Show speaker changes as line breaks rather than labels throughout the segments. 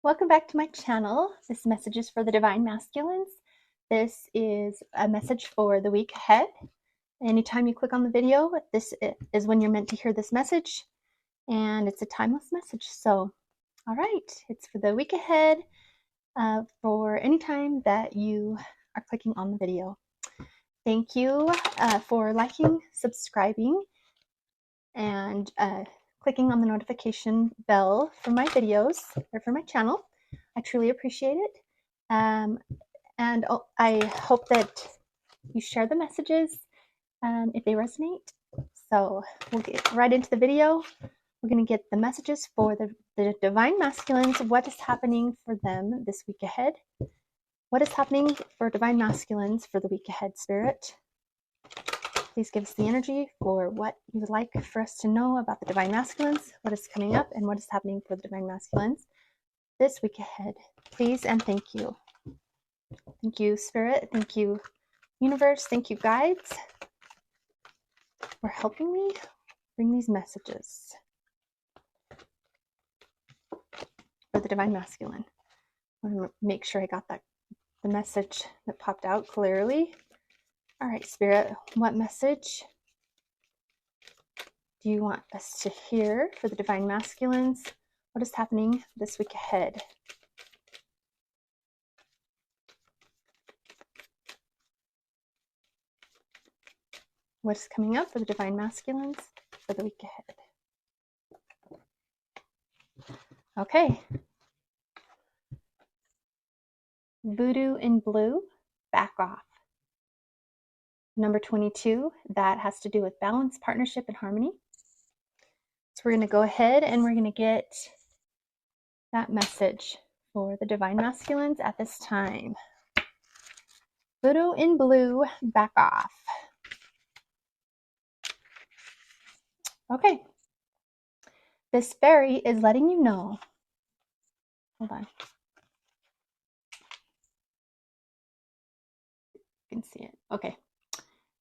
Welcome back to my channel. This message is for the Divine Masculines. This is a message for the week ahead. Anytime you click on the video, this is when you're meant to hear this message, and it's a timeless message. So, all right, it's for the week ahead for any time that you are clicking on the video. Thank you for liking, subscribing, and clicking on the notification bell for my videos or for my channel. I truly appreciate it. And I hope that you share the messages if they resonate. So we'll get right into the video. We're going to get the messages for the Divine Masculines. What is happening for them this week ahead? What is happening for Divine Masculines for the week ahead, Spirit? Please give us the energy for what you would like for us to know about the Divine Masculines, what is coming up, and what is happening for the Divine Masculines this week ahead. Please and thank you. Thank you, Spirit. Thank you, Universe. Thank you, guides, for helping me bring these messages for the Divine Masculine. I want to make sure I got the message that popped out clearly. All right, Spirit, what message do you want us to hear for the Divine Masculines? What is happening this week ahead? What is coming up for the Divine Masculines for the week ahead? Okay. Voodoo in blue, back off. Number 22, that has to do with balance, partnership, and harmony. So we're going to go ahead and we're going to get that message for the Divine Masculines at this time. Voodoo in blue, back off. Okay. This fairy is letting you know. Hold on. You can see it. Okay.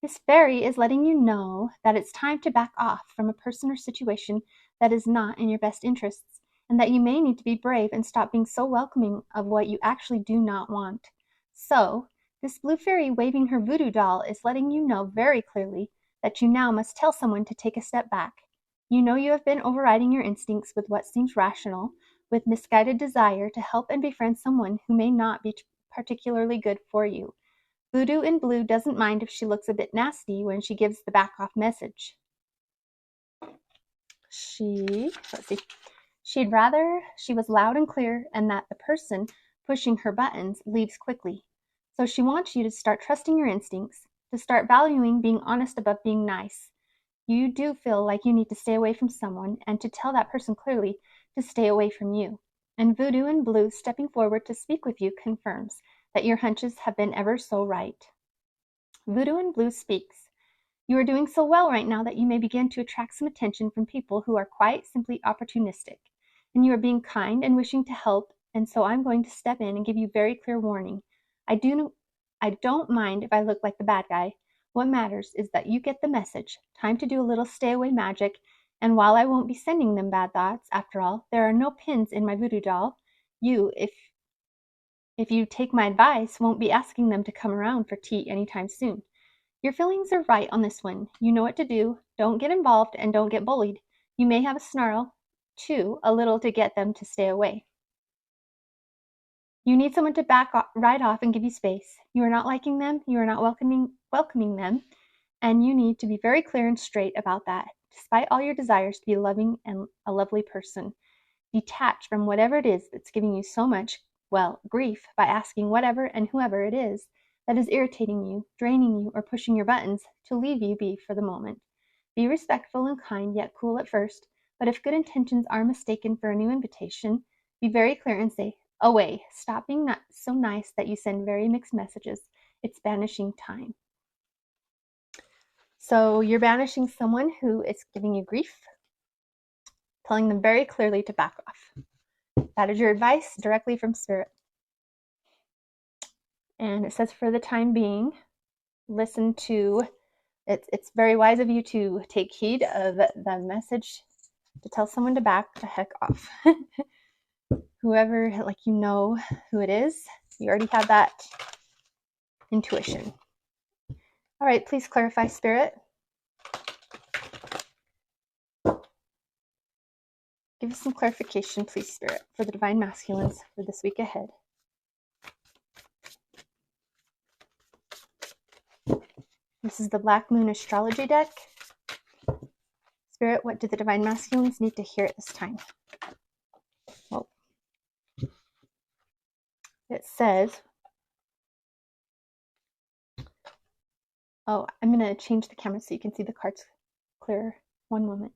This fairy is letting you know that it's time to back off from a person or situation that is not in your best interests, and that you may need to be brave and stop being so welcoming of what you actually do not want. So, this blue fairy waving her voodoo doll is letting you know very clearly that you now must tell someone to take a step back. You know you have been overriding your instincts with what seems rational, with misguided desire to help and befriend someone who may not be particularly good for you. Voodoo in blue doesn't mind if she looks a bit nasty when she gives the back off message. She'd rather she was loud and clear and that the person pushing her buttons leaves quickly. So she wants you to start trusting your instincts, to start valuing being honest above being nice. You do feel like you need to stay away from someone and to tell that person clearly to stay away from you. And Voodoo in blue stepping forward to speak with you confirms that your hunches have been ever so right. Voodoo in blue speaks. You are doing so well right now that you may begin to attract some attention from people who are quite simply opportunistic. And you are being kind and wishing to help, and so I'm going to step in and give you very clear warning. I don't mind if I look like the bad guy. What matters is that you get the message. Time to do a little stay away magic, and while I won't be sending them bad thoughts, after all, there are no pins in my voodoo doll. You, if you take my advice, won't be asking them to come around for tea anytime soon. Your feelings are right on this one. You know what to do. Don't get involved and don't get bullied. You may have a snarl, too, a little to get them to stay away. You need someone to right off and give you space. You are not liking them. You are not welcoming them. And you need to be very clear and straight about that, despite all your desires to be loving and a lovely person. Detach from whatever it is that's giving you so much, grief by asking whatever and whoever it is that is irritating you, draining you, or pushing your buttons to leave you be for the moment. Be respectful and kind, yet cool at first, but if good intentions are mistaken for a new invitation, be very clear and say, away. Stop being not so nice that you send very mixed messages. It's banishing time. So you're banishing someone who is giving you grief, telling them very clearly to back off. That is your advice directly from Spirit. And it says for the time being, listen to, it's very wise of you to take heed of the message to tell someone to back the heck off. whoever, like, you know who it is. You already have that intuition. All right, please clarify, Spirit. Give us some clarification, please, Spirit, for the Divine Masculines for this week ahead. This is the Black Moon Astrology deck. Spirit, what do the Divine Masculines need to hear at this time? Well, it says, oh, I'm going to change the camera so you can see the cards clearer. One moment.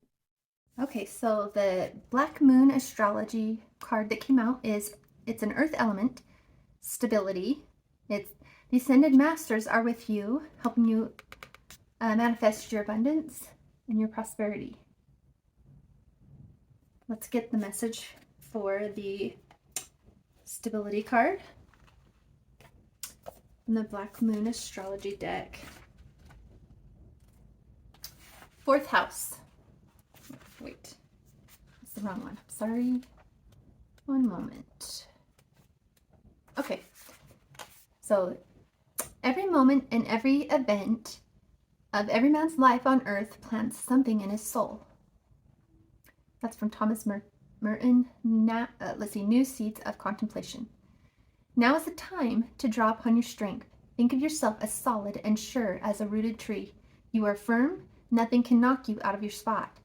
Okay, so the Black Moon Astrology card that came out it's an earth element, stability. It's the Ascended Masters are with you, helping you manifest your abundance and your prosperity. Let's get the message for the stability card in the Black Moon Astrology deck. Fourth house. Wait, that's the wrong one. Sorry. One moment. Okay. So every moment and every event of every man's life on earth plants something in his soul. That's from Thomas Merton. Let's see, New Seeds of Contemplation. Now is the time to draw upon your strength. Think of yourself as solid and sure as a rooted tree. You are firm. Nothing can knock you out of your spot.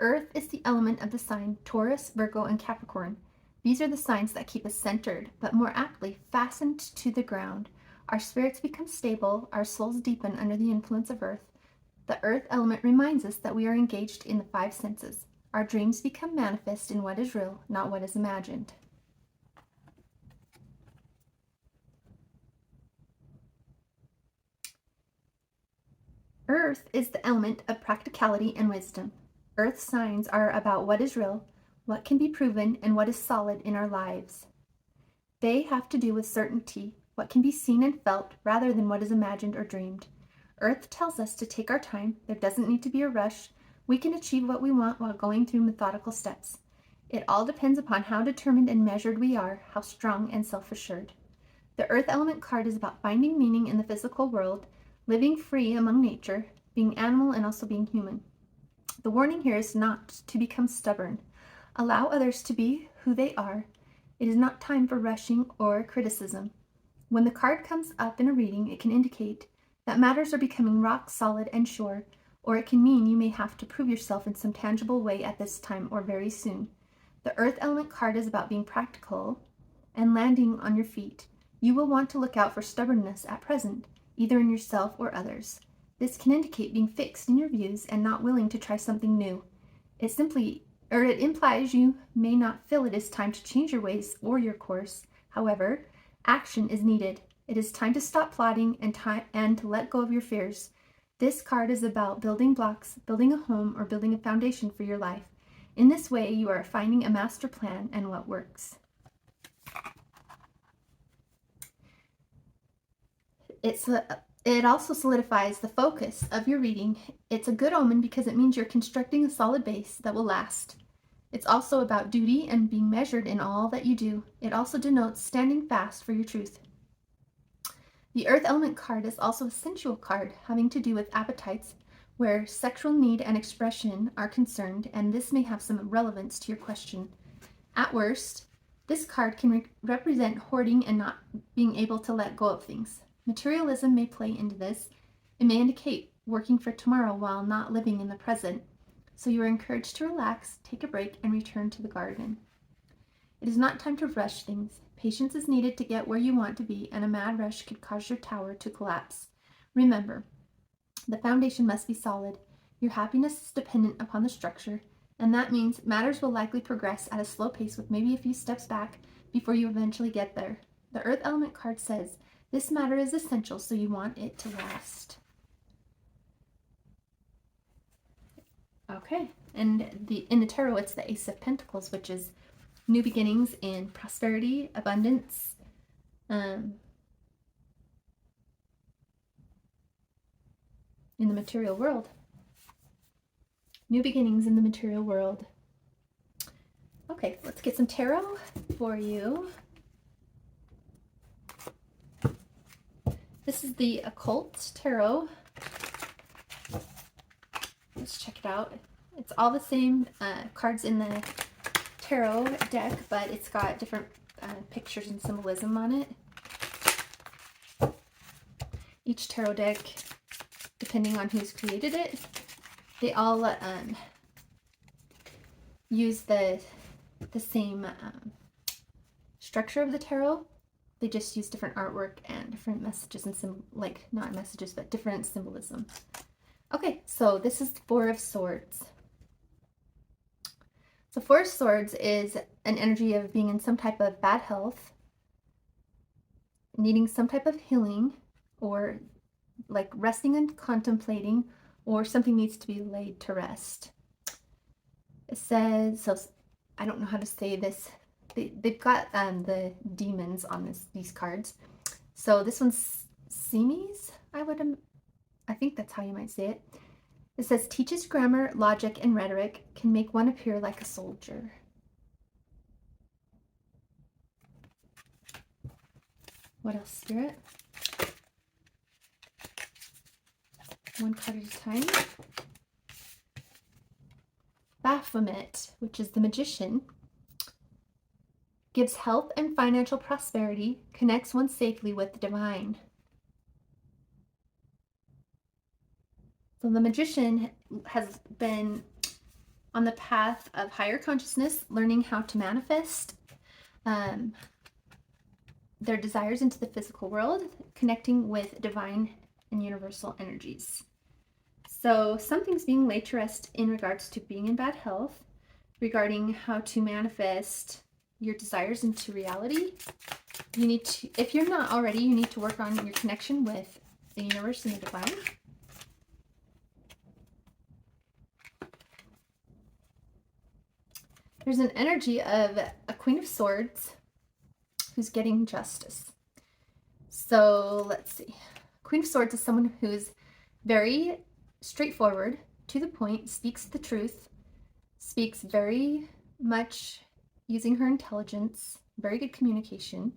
Earth is the element of the sign Taurus, Virgo, and Capricorn. These are the signs that keep us centered, but more aptly fastened to the ground. Our spirits become stable, our souls deepen under the influence of earth. The earth element reminds us that we are engaged in the five senses. Our dreams become manifest in what is real, not what is imagined. Earth is the element of practicality and wisdom. Earth signs are about what is real, what can be proven, and what is solid in our lives. They have to do with certainty, what can be seen and felt, rather than what is imagined or dreamed. Earth tells us to take our time. There doesn't need to be a rush. We can achieve what we want while going through methodical steps. It all depends upon how determined and measured we are, how strong and self-assured. The Earth element card is about finding meaning in the physical world, living free among nature, being animal and also being human. The warning here is not to become stubborn. Allow others to be who they are. It is not time for rushing or criticism. When the card comes up in a reading, it can indicate that matters are becoming rock solid and sure, or it can mean you may have to prove yourself in some tangible way at this time or very soon. The Earth element card is about being practical and landing on your feet. You will want to look out for stubbornness at present, either in yourself or others. This can indicate being fixed in your views and not willing to try something new. It implies you may not feel it is time to change your ways or your course. However, action is needed. It is time to stop plotting and to let go of your fears. This card is about building blocks, building a home, or building a foundation for your life. In this way, you are finding a master plan and what works. It also solidifies the focus of your reading. It's a good omen because it means you're constructing a solid base that will last. It's also about duty and being measured in all that you do. It also denotes standing fast for your truth. The Earth element card is also a sensual card having to do with appetites, where sexual need and expression are concerned, and this may have some relevance to your question. At worst, this card can represent hoarding and not being able to let go of things. Materialism may play into this. It may indicate working for tomorrow while not living in the present. So you are encouraged to relax, take a break, and return to the garden. It is not time to rush things. Patience is needed to get where you want to be, and a mad rush could cause your tower to collapse. Remember, the foundation must be solid. Your happiness is dependent upon the structure, and that means matters will likely progress at a slow pace with maybe a few steps back before you eventually get there. The Earth element card says, this matter is essential, so you want it to last. Okay, and in the tarot, it's the Ace of Pentacles, which is new beginnings in prosperity, abundance, in the material world. New beginnings in the material world. Okay, let's get some tarot for you. This is the Occult Tarot. Let's check it out. It's all the same cards in the tarot deck, but it's got different pictures and symbolism on it. Each tarot deck, depending on who's created it, they all use the same structure of the tarot. They just use different artwork and different messages and not messages, but different symbolism. Okay, so this is the Four of Swords. So Four of Swords is an energy of being in some type of bad health, needing some type of healing, or like resting and contemplating, or something needs to be laid to rest. It says, so I don't know how to say this. They've got the demons on these cards. So this one's Semes, I think that's how you might say it. It says, teaches grammar, logic, and rhetoric, can make one appear like a soldier. What else, Spirit? One card at a time. Baphomet, which is the Magician, gives health and financial prosperity, connects one safely with the divine. So the Magician has been on the path of higher consciousness, learning how to manifest their desires into the physical world, connecting with divine and universal energies. So something's being laid to rest in regards to being in bad health, regarding how to manifest your desires into reality. You need to, if you're not already, you need to work on your connection with the universe and the divine. There's an energy of a Queen of Swords who's getting justice. So let's see. Queen of Swords is someone who's very straightforward, to the point, speaks the truth, speaks very much using her intelligence, very good communication,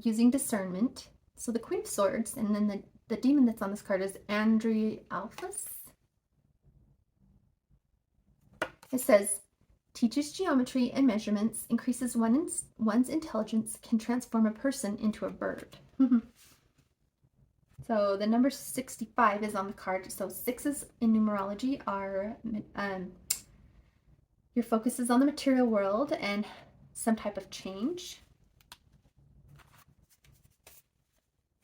using discernment. So the Queen of Swords, and then the demon that's on this card is Andrialphus. It says, teaches geometry and measurements, increases one's intelligence, can transform a person into a bird. So the number 65 is on the card. So sixes in numerology are your focus is on the material world and some type of change.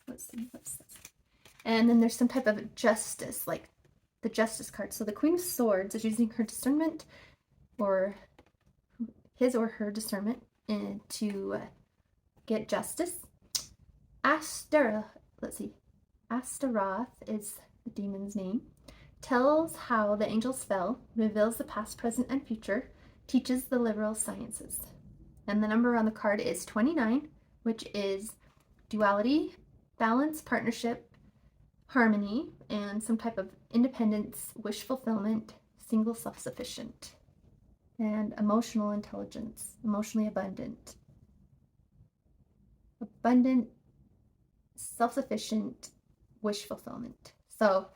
Let's see, what's this? And then there's some type of justice, like the Justice card. So the Queen of Swords is using her discernment, or his or her discernment, to get justice. Astaroth is the demon's name. Tells how the angels fell, reveals the past, present, and future, teaches the liberal sciences. And the number on the card is 29, which is duality, balance, partnership, harmony, and some type of independence, wish fulfillment, single self-sufficient, and emotional intelligence, emotionally abundant, self-sufficient, wish fulfillment. So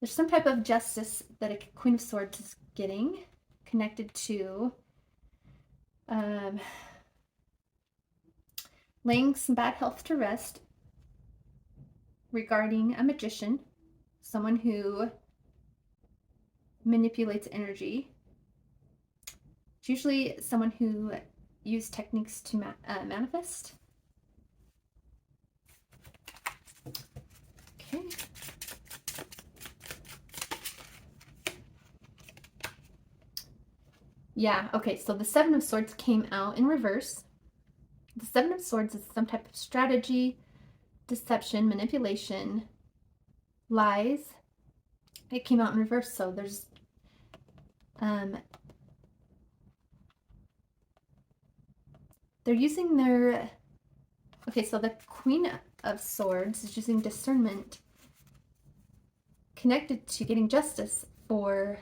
there's some type of justice that a Queen of Swords is getting, connected to laying some bad health to rest, regarding a magician, someone who manipulates energy. It's usually someone who uses techniques to manifest. Okay. Yeah, okay, so the Seven of Swords came out in reverse. The Seven of Swords is some type of strategy, deception, manipulation, lies. It came out in reverse, so there's they're using their, okay, so the Queen of Swords is using discernment connected to getting justice for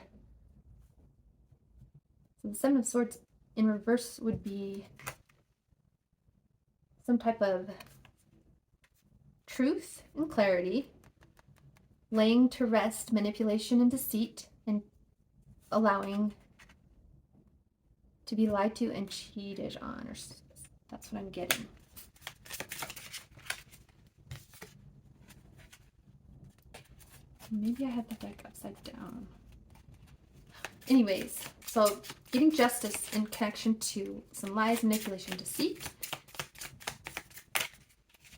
So the Seven of Swords in reverse would be some type of truth and clarity, laying to rest manipulation and deceit, and allowing to be lied to and cheated on, or that's what I'm getting. Maybe I had the deck upside down. Anyways, so getting justice in connection to some lies, manipulation, deceit.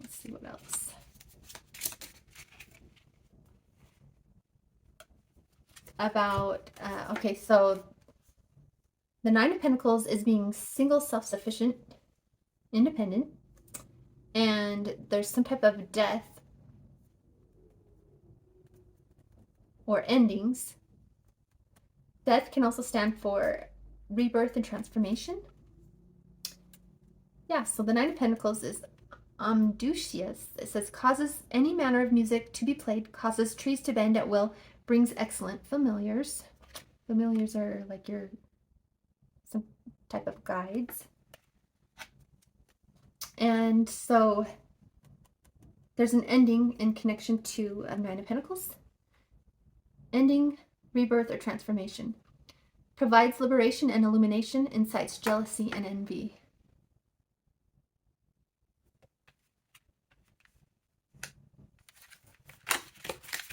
Let's see what else. About, okay, so the Nine of Pentacles is being single, self-sufficient, independent, and there's some type of death or endings. Death can also stand for rebirth and transformation. Yeah, so the Nine of Pentacles is Amdusius. It says, causes any manner of music to be played, causes trees to bend at will, brings excellent familiars. Familiars are like some type of guides. And so there's an ending in connection to a Nine of Pentacles. Ending, rebirth, or transformation. Provides liberation and illumination, incites jealousy and envy.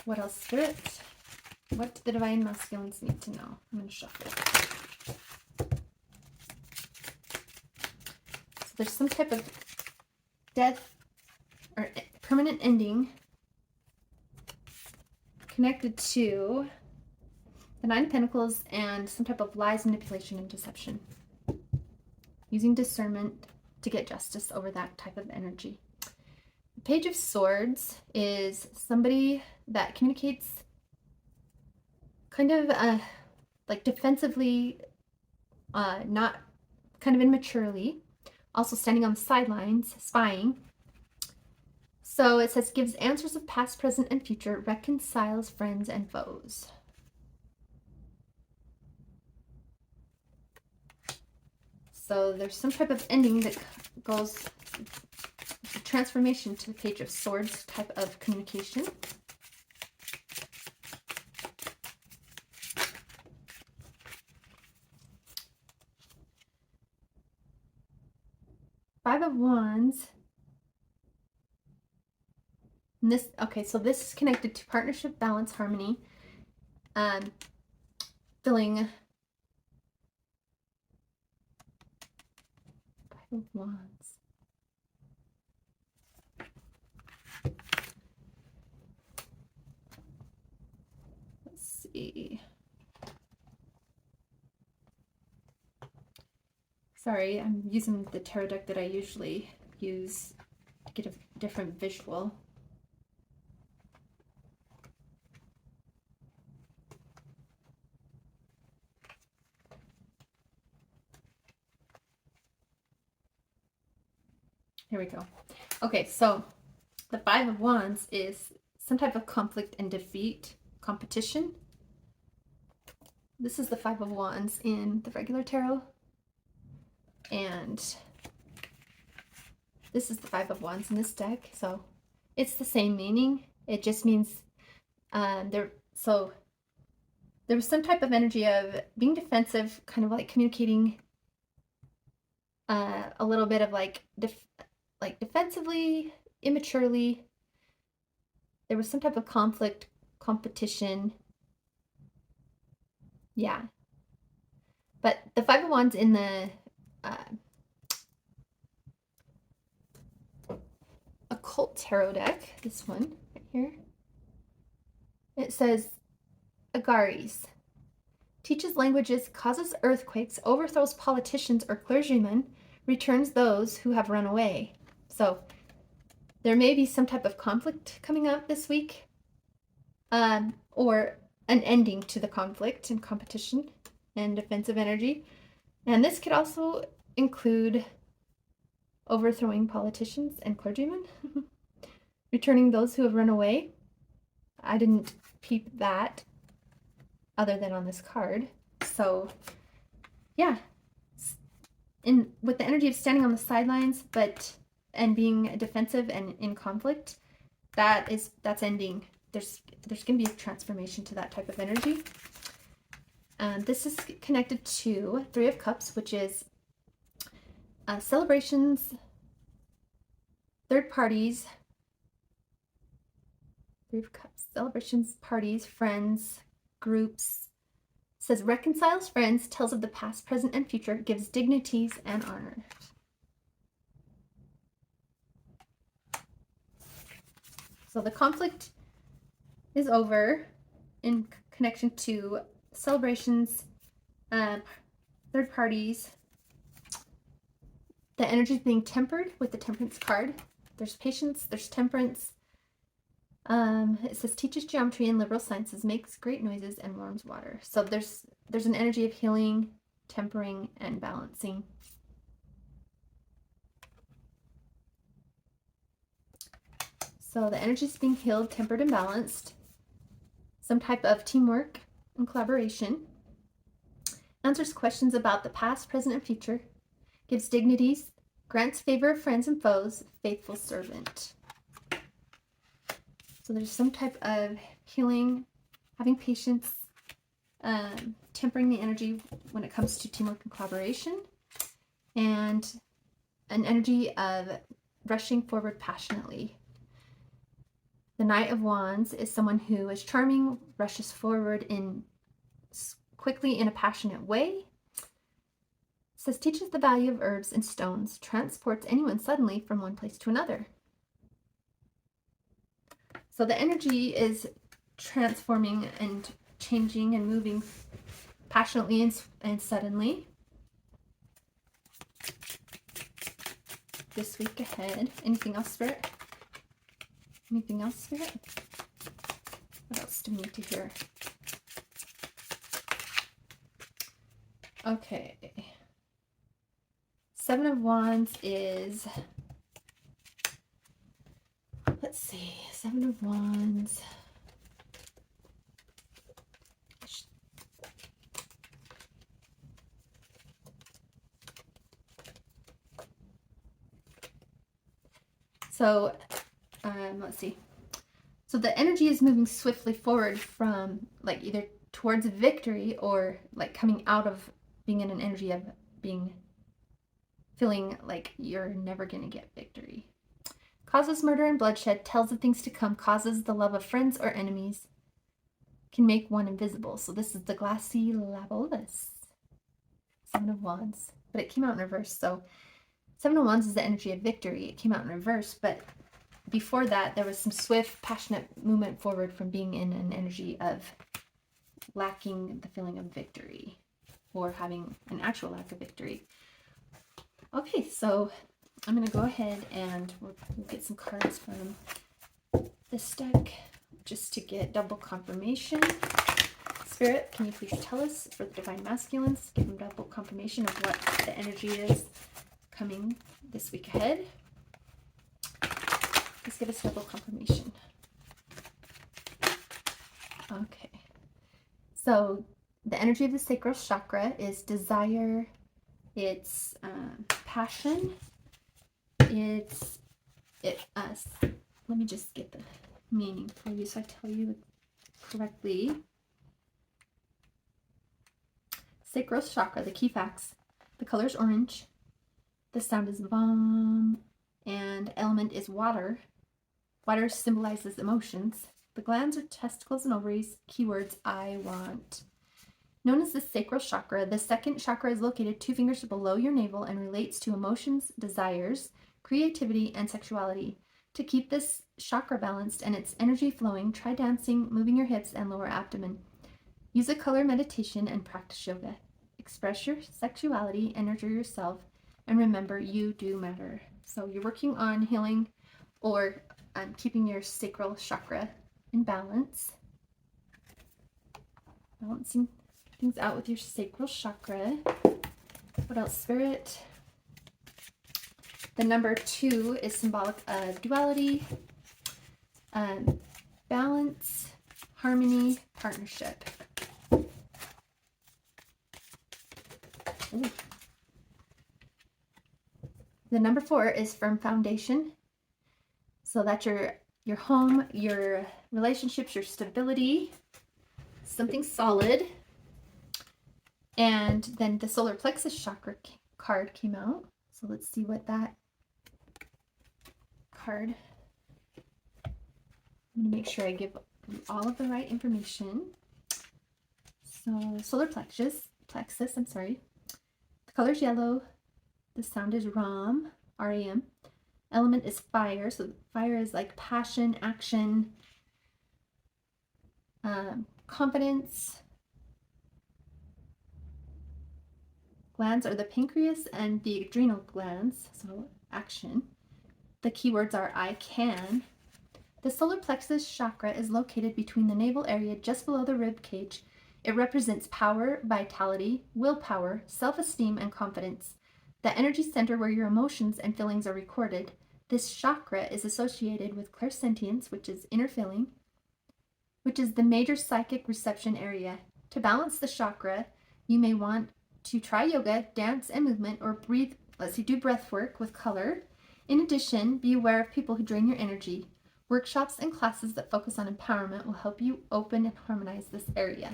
What else, Spirit? What do the Divine Masculines need to know? I'm going to shuffle. So there's some type of death or permanent ending connected to the Nine of Pentacles and some type of lies, manipulation, and deception. Using discernment to get justice over that type of energy. The Page of Swords is somebody that communicates kind of like defensively, not kind of immaturely, also standing on the sidelines, spying. So it says, gives answers of past, present, and future, reconciles friends and foes. So there's some type of ending that goes transformation to the Page of Swords type of communication. Five of Wands. And this, okay, so this is connected to partnership, balance, harmony, filling. Five of Wands. Let's see. Sorry, I'm using the tarot deck that I usually use to get a different visual. Here we go. Okay, so the Five of Wands is some type of conflict and defeat, competition. This is the Five of Wands in the regular tarot. And this is the Five of Wands in this deck. So it's the same meaning. It just means there was some type of energy of being defensive, kind of like communicating a little bit of like defensively, immaturely. There was some type of conflict, competition. Yeah. But the Five of Wands in the occult tarot deck, this one right here, it says Agares. Teaches languages, causes earthquakes, overthrows politicians or clergymen, returns those who have run away. So there may be some type of conflict coming up this week, or an ending to the conflict and competition and defensive energy. And this could also include overthrowing politicians and clergymen, returning those who have run away. I didn't peep that other than on this card. So yeah, with the energy of standing on the sidelines, and being defensive and in conflict, that's ending. There's going to be a transformation to that type of energy. This is connected to Three of Cups, which is celebrations, third parties, Three of Cups, celebrations, parties, friends, groups. It says reconciles friends, tells of the past, present, and future, gives dignities and honor. So the conflict is over in connection to celebrations, third parties. The energy is being tempered with the Temperance card. There's patience, there's temperance. It says teaches geometry and liberal sciences, makes great noises, and warms water. So there's an energy of healing, tempering, and balancing. So the energy is being healed, tempered, and balanced. Some type of teamwork and collaboration. Answers questions about the past, present, and future. Gives dignities. Grants favor of friends and foes. Faithful servant. So there's some type of healing, having patience, tempering the energy when it comes to teamwork and collaboration, and an energy of rushing forward passionately. The Knight of Wands is someone who is charming, rushes forward quickly in a passionate way. It says teaches the value of herbs and stones, transports anyone suddenly from one place to another. So the energy is transforming and changing and moving passionately and suddenly. This week ahead. Anything else, Spirit? Anything else, Spirit? What else do we need to hear? Okay. Seven of Wands is, let's see, Seven of Wands. So, let's see. So the energy is moving swiftly forward from like either towards victory or like coming out of being in an energy of feeling like you're never going to get victory. Causes murder and bloodshed, tells of things to come, causes the love of friends or enemies, can make one invisible. So this is the glassy labolus. Seven of Wands. But it came out in reverse. So Seven of Wands is the energy of victory. It came out in reverse, but before that, there was some swift, passionate movement forward from being in an energy of lacking the feeling of victory or having an actual lack of victory. Okay, so I'm going to go ahead and we'll get some cards from this deck just to get double confirmation. Spirit, can you please tell us for the Divine Masculines, give them double confirmation of what the energy is coming this week ahead. Please give us double confirmation. Okay. So the energy of the sacral chakra is desire, it's passion, let me just get the meaning for you so I tell you correctly. Sacral chakra, the key facts. The color is orange. The sound is bomb. And element is water. Water symbolizes emotions. The glands are testicles and ovaries. Keywords, I want. Known as the sacral chakra, the second chakra is located 2 fingers below your navel and relates to emotions, desires, creativity, and sexuality. To keep this chakra balanced and its energy flowing, try dancing, moving your hips and lower abdomen. Use a color meditation and practice yoga. Express your sexuality, nurture yourself, and remember you do matter. So you're working on healing or keeping your sacral chakra in balance. Balancing things out with your sacral chakra. What else, Spirit? The number 2 is symbolic of duality, balance, harmony, partnership. Ooh. The number 4 is firm foundation. So that's your home, your relationships, your stability, something solid. And then the solar plexus chakra card came out. So let's see what that card. I'm going to make sure I give you all of the right information. So solar plexus, I'm sorry. The color is yellow. The sound is Ram, R-A-M. Element is fire. So fire is like passion, action, confidence. Glands are the pancreas and the adrenal glands, so action. The keywords are I can. The solar plexus chakra is located between the navel area just below the rib cage. It represents power, vitality, willpower, self-esteem, and confidence. The energy center where your emotions and feelings are recorded. This chakra is associated with clairsentience, which is inner feeling, which is the major psychic reception area. To balance the chakra, you may want to try yoga, dance, and movement, or do breath work with color. In addition, be aware of people who drain your energy. Workshops and classes that focus on empowerment will help you open and harmonize this area.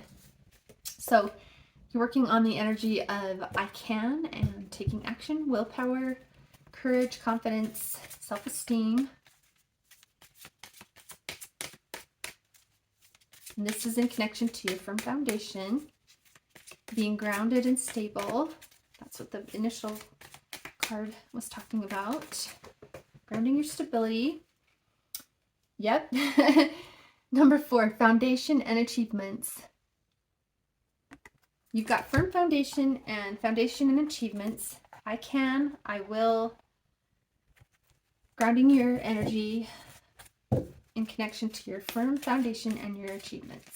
So you're working on the energy of I can and taking action, willpower, courage, confidence, self-esteem. And this is in connection to your firm foundation. Being grounded and stable. That's what the initial card was talking about. Grounding your stability. Yep. Number 4, foundation and achievements. You've got firm foundation and achievements. I can, I will. Grounding your energy in connection to your firm foundation and your achievements.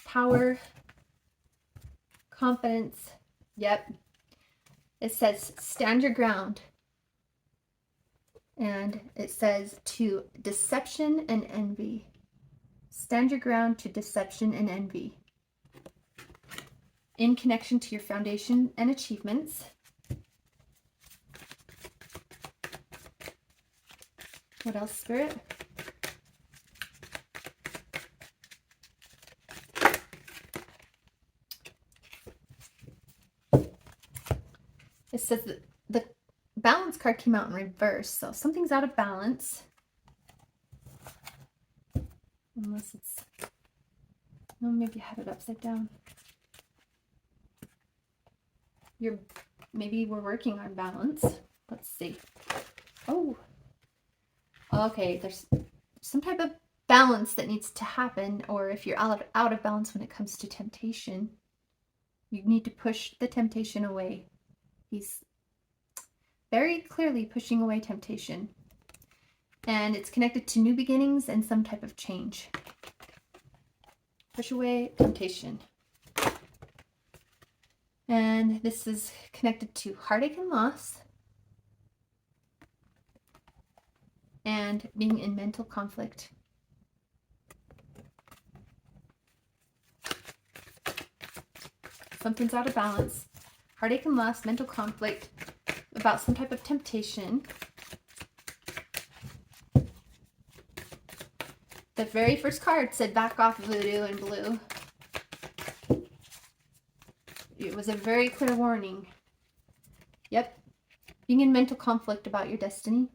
Power, confidence, yep. It says stand your ground. And it says to deception and envy. Stand your ground to deception and envy. In connection to your foundation and achievements. What else, Spirit? It says that the balance card came out in reverse, so something's out of balance. Unless it's, no, maybe I have it upside down. Maybe we're working on balance. Let's see. Oh, okay, there's some type of balance that needs to happen, or if you're out of balance when it comes to temptation, you need to push the temptation away. He's very clearly pushing away temptation. And it's connected to new beginnings and some type of change. Push away temptation. And this is connected to heartache and loss. And being in mental conflict. Something's out of balance. Heartache and loss, mental conflict, about some type of temptation. The very first card said back off, Voodoo, in blue. It was a very clear warning. Yep. Being in mental conflict about your destiny.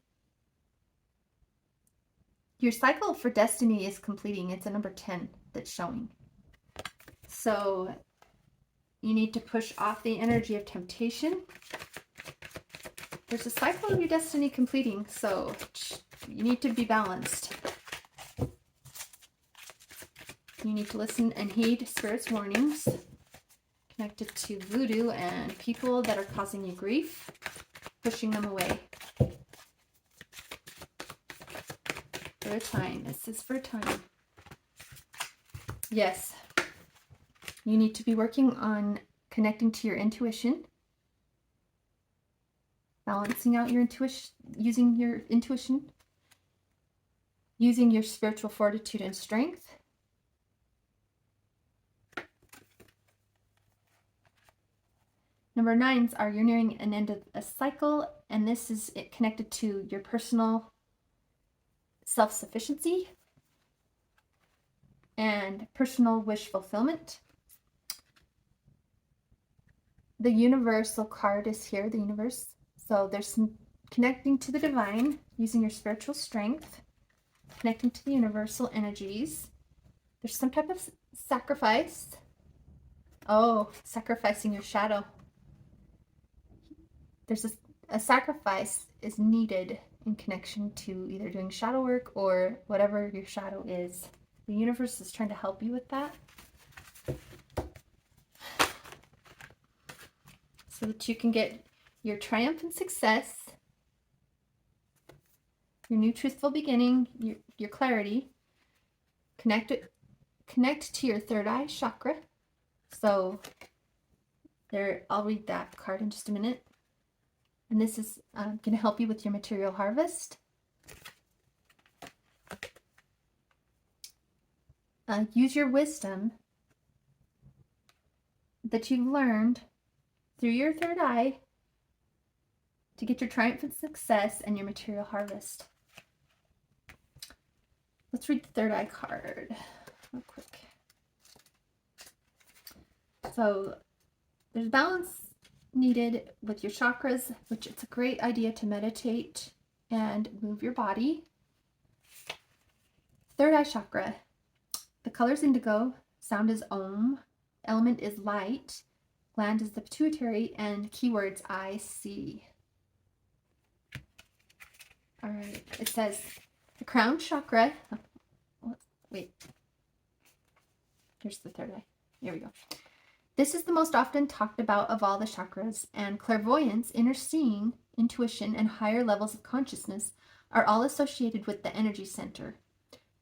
Your cycle for destiny is completing. It's a number 10 that's showing. So you need to push off the energy of temptation. There's a cycle of your destiny completing, so you need to be balanced. You need to listen and heed Spirit's warnings connected to voodoo and people that are causing you grief, pushing them away. For a time. This is for a time. Yes. You need to be working on connecting to your intuition, balancing out your intuition, using your intuition, using your spiritual fortitude and strength. Number 9s are you're nearing an end of a cycle, and this is connected to your personal self-sufficiency and personal wish fulfillment. The universal card is here, the universe. So there's some connecting to the divine, using your spiritual strength, connecting to the universal energies. There's some type of sacrifice. Oh, sacrificing your shadow. There's a sacrifice is needed in connection to either doing shadow work or whatever your shadow is. The universe is trying to help you with that, so that you can get your triumphant success, your new truthful beginning, your clarity. Connect to your third eye chakra. So there, I'll read that card in just a minute. And this is going to help you with your material harvest. Use your wisdom that you've learned through your third eye to get your triumphant success and your material harvest. Let's read the third eye card real quick. So there's balance needed with your chakras, which it's a great idea to meditate and move your body. Third eye chakra. The color is indigo, sound is Om, element is light, gland is the pituitary, and keywords I see. All right, it says the crown chakra. Oh, wait, here's the third eye. Here we go. This is the most often talked about of all the chakras, and clairvoyance, inner seeing, intuition, and higher levels of consciousness are all associated with the energy center.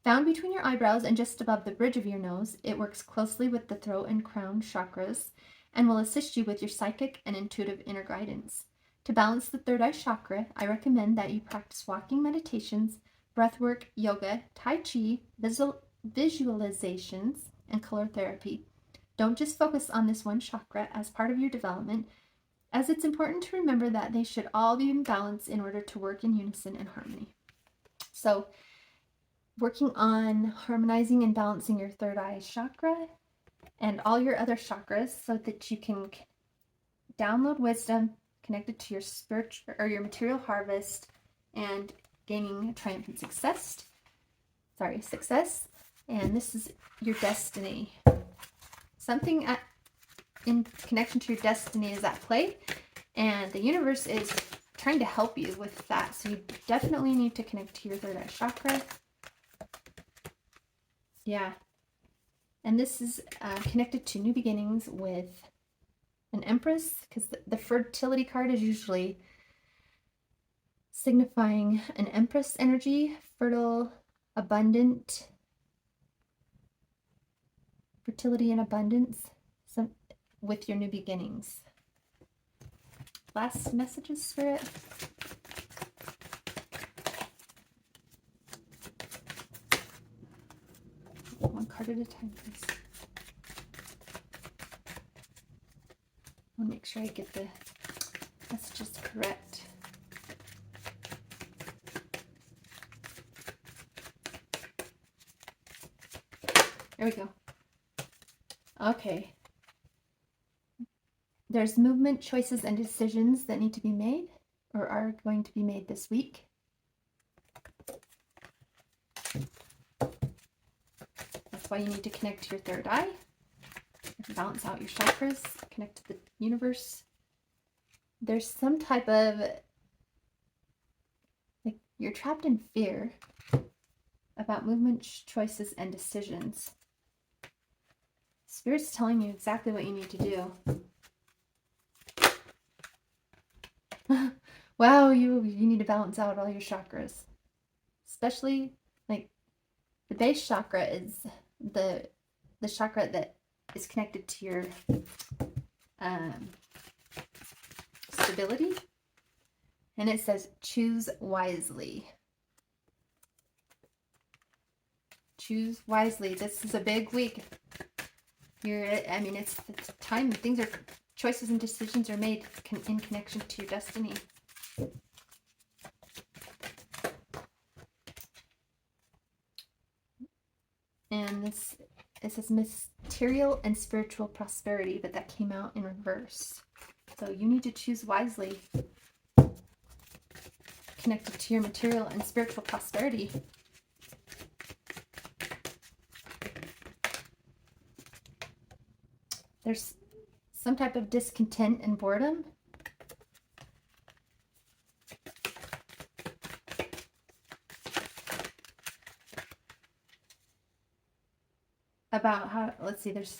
Found between your eyebrows and just above the bridge of your nose, it works closely with the throat and crown chakras and will assist you with your psychic and intuitive inner guidance. To balance the third eye chakra, I recommend that you practice walking meditations, breathwork, yoga, tai chi, visualizations, and color therapy. Don't just focus on this one chakra as part of your development, as it's important to remember that they should all be in balance in order to work in unison and harmony. So, working on harmonizing and balancing your third eye chakra and all your other chakras so that you can download wisdom connected to your spiritual or your material harvest and gaining triumphant success. And this is your destiny. Something in connection to your destiny is at play, and the universe is trying to help you with that. So you definitely need to connect to your third eye chakra. Yeah. And this is connected to new beginnings with an Empress, because the fertility card is usually signifying an Empress energy, fertile, abundant, fertility and abundance, with your new beginnings. Last messages, Spirit. One card at a time, please. I'll make sure I get the messages correct. There we go. Okay. There's movement, choices, and decisions that need to be made or are going to be made this week. That's why you need to connect to your third eye, balance out your chakras, connect to the universe. There's some type of, like, you're trapped in fear about movement, choices, and decisions. Spirit's telling you exactly what you need to do. Wow, you need to balance out all your chakras. Especially, like, the base chakra is the chakra that is connected to your stability. And it says, choose wisely. Choose wisely. This is a big week. It's time. Things are choices and decisions are made in connection to your destiny. And this, it says material and spiritual prosperity, but that came out in reverse. So you need to choose wisely, connected to your material and spiritual prosperity. There's some type of discontent and boredom. About how, let's see, there's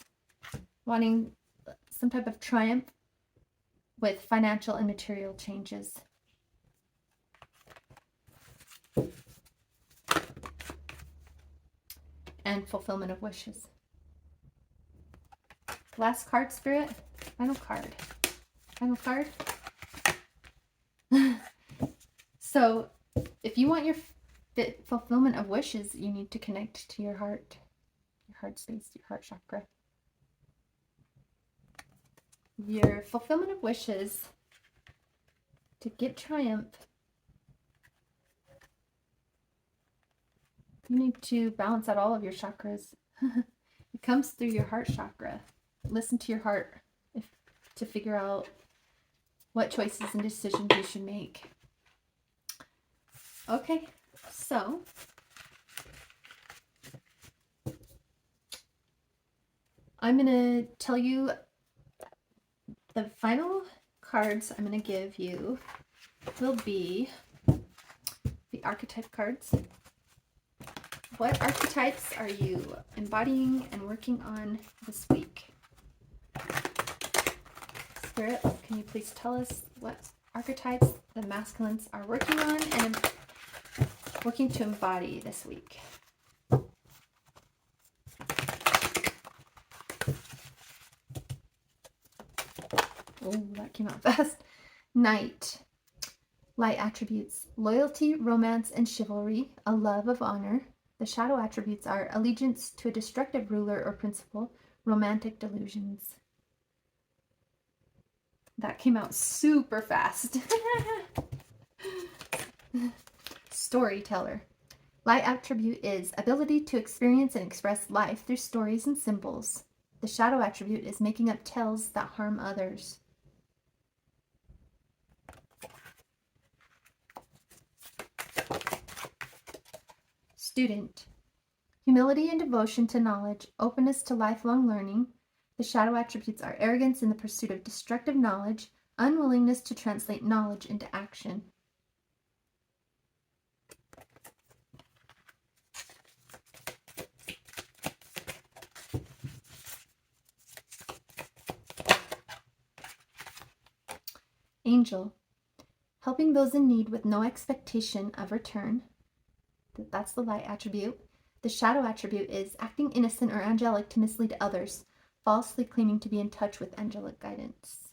wanting some type of triumph with financial and material changes. And fulfillment of wishes. Last card, Spirit. Final card. Final card. So, if you want your fulfillment of wishes, you need to connect to your heart space, your heart chakra. Your fulfillment of wishes, to get triumph, you need to balance out all of your chakras. It comes through your heart chakra. Listen to your heart to figure out what choices and decisions you should make. Okay, so I'm going to tell you the final cards I'm going to give you will be the archetype cards. What archetypes are you embodying and working on this week? Spirit, can you please tell us what archetypes the masculines are working on and working to embody this week? Oh, that came out fast. Knight. Light attributes: loyalty, romance, and chivalry, a love of honor. The shadow attributes are allegiance to a destructive ruler or principle, romantic delusions. That came out super fast. Storyteller. Light attribute is ability to experience and express life through stories and symbols. The shadow attribute is making up tales that harm others. Student. Humility and devotion to knowledge, openness to lifelong learning. The shadow attributes are arrogance in the pursuit of destructive knowledge, unwillingness to translate knowledge into action. Angel. Helping those in need with no expectation of return. That's the light attribute. The shadow attribute is acting innocent or angelic to mislead others, falsely claiming to be in touch with angelic guidance.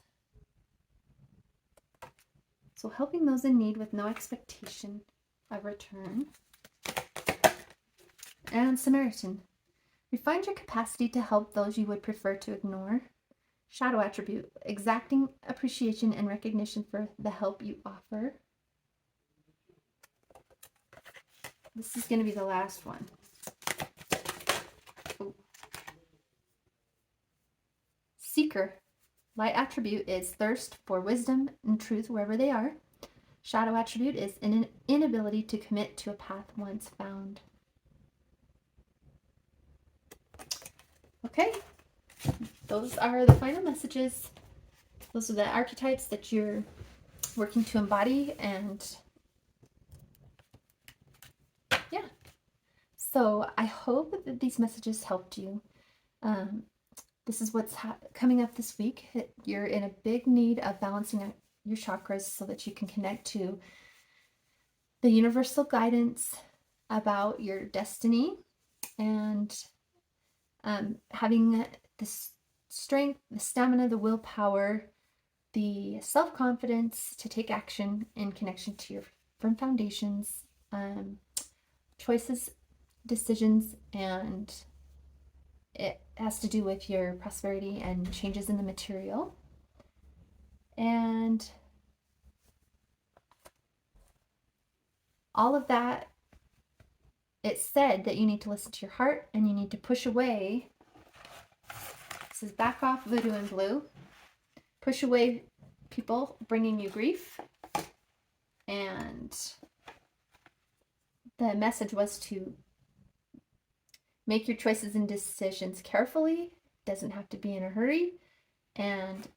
So helping those in need with no expectation of return. And Samaritan. Refine your capacity to help those you would prefer to ignore. Shadow attribute, exacting appreciation and recognition for the help you offer. This is going to be the last one. Ooh. Seeker. Light attribute is thirst for wisdom and truth wherever they are. Shadow attribute is an inability to commit to a path once found. Okay, those are the final messages. Those are the archetypes that you're working to embody, and yeah. So I hope that these messages helped you. This is what's coming up this week. You're in a big need of balancing out your chakras so that you can connect to the universal guidance about your destiny, and having the strength, the stamina, the willpower, the self-confidence to take action in connection to your firm foundations, choices, decisions, and it has to do with your prosperity and changes in the material. all of that, it said that you need to listen to your heart and you need to push away. This is back off Voodoo and Blue. Push away people bringing you grief. And the message was to make your choices and decisions carefully. Doesn't have to be in a hurry. And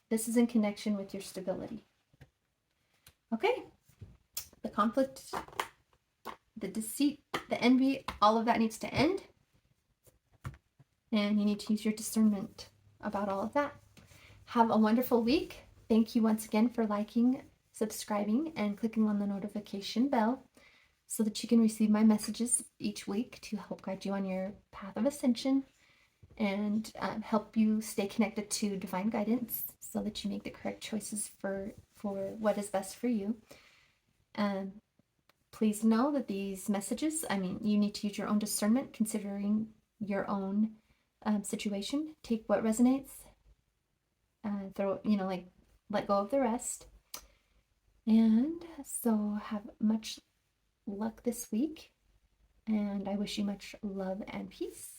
this is in connection with your stability. Okay. The conflict, the deceit, the envy, all of that needs to end. And you need to use your discernment about all of that. Have a wonderful week. Thank you once again for liking, subscribing, and clicking on the notification bell so that you can receive my messages each week to help guide you on your path of ascension and help you stay connected to divine guidance so that you make the correct choices for what is best for you. Please know that these messages, you need to use your own discernment considering your own situation. Take what resonates, let go of the rest. And so have much luck this week, and I wish you much love and peace.